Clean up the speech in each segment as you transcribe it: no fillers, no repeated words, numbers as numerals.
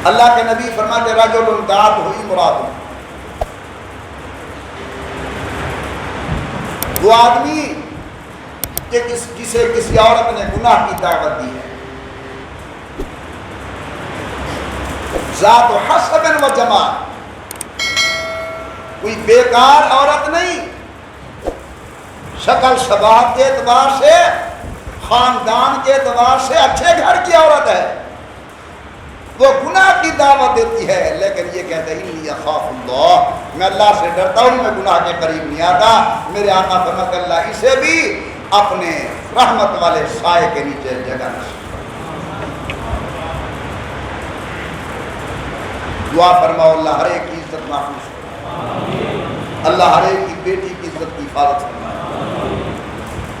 اللہ کے نبی فرماتے رجل دعت ہوئی مراد، وہ آدمی کہ جسے کسی عورت نے گناہ کی دعوت دی ہے، ذات و حسب و جمال، کوئی بیکار عورت نہیں، شکل شباہت کے اعتبار سے، خاندان کے اعتبار سے اچھے گھر کی عورت ہے، وہ گناہ کی دعوت دیتی ہے، لیکن یہ کہتے ہیں انی اخاف اللہ، میں اللہ سے ڈرتا ہوں، میں گناہ کے قریب نہیں آتا۔ میرے آقا فرماتے اللہ اسے بھی اپنے رحمت والے سائے کے نیچے جگہ نصیب۔ دعا فرماؤ اللہ ہر ایک کی عزت محفوظ ہو، اللہ ہر ایک کی بیٹی کی عزت کی حفاظت فرمائے،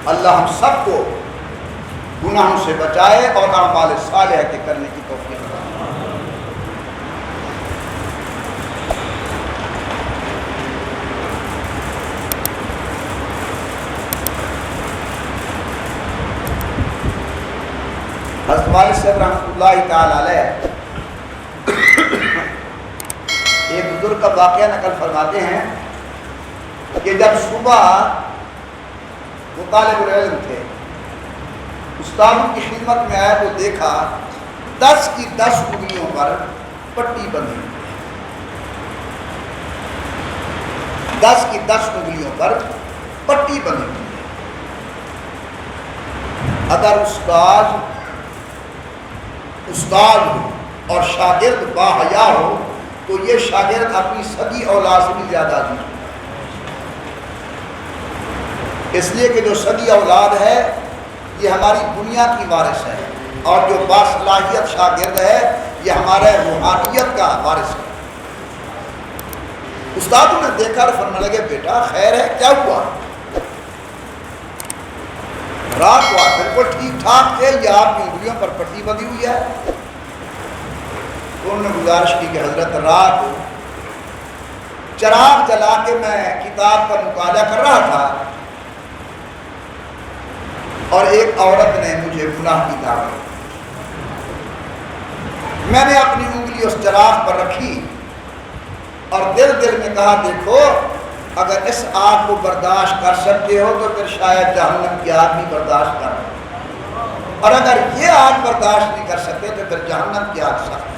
اللہ ہم سب کو گناہوں سے بچائے اور اعمال صالحہ کے کرنے کی توفیق دے۔ حضرت والد صاحب رحمۃ اللہ تعالی علیہ ایک بزرگ کا واقعہ نقل فرماتے ہیں کہ جب صبح وہ طالب العلم تھے، استادوں کی خدمت میں آیا تو دیکھا 10 کی 10 انگلیوں پر پٹی بندھی، 10 کی 10 انگلیوں پر پٹی بندھی۔ اگر استاد ہو اور شاگرد باحیا ہو تو یہ شاگرد اپنی سگی اولاد سے بھی زیادہ عزیز ہوتا ہے، اس لیے کہ جو سگی اولاد ہے یہ ہماری دنیا کی وارث ہے، اور جو باصلاحیت شاگرد ہے یہ ہمارے روحانیت کا وارث ہے۔ استادوں نے دیکھا اور فرمانے لگے بیٹا خیر ہے، کیا ہوا؟ رات کو بالکل ٹھیک ٹھاک تھے، یہ آپ کی انگلیوں پر پٹی بندھی ہوئی ہے؟ انہوں نے گزارش کی کہ حضرت رات چراغ جلا کے میں کتاب کا مطالعہ کر رہا تھا اور ایک عورت نے مجھے گناہ کی دعوت دی، میں نے اپنی انگلی اس چراغ پر رکھی اور دل میں کہا دیکھو اگر اس آگ کو برداشت کر سکتے ہو تو پھر شاید جہنم کی آگ بھی برداشت کر، اور اگر یہ آگ برداشت نہیں کر سکتے تو پھر جہنم کی آگ سخت۔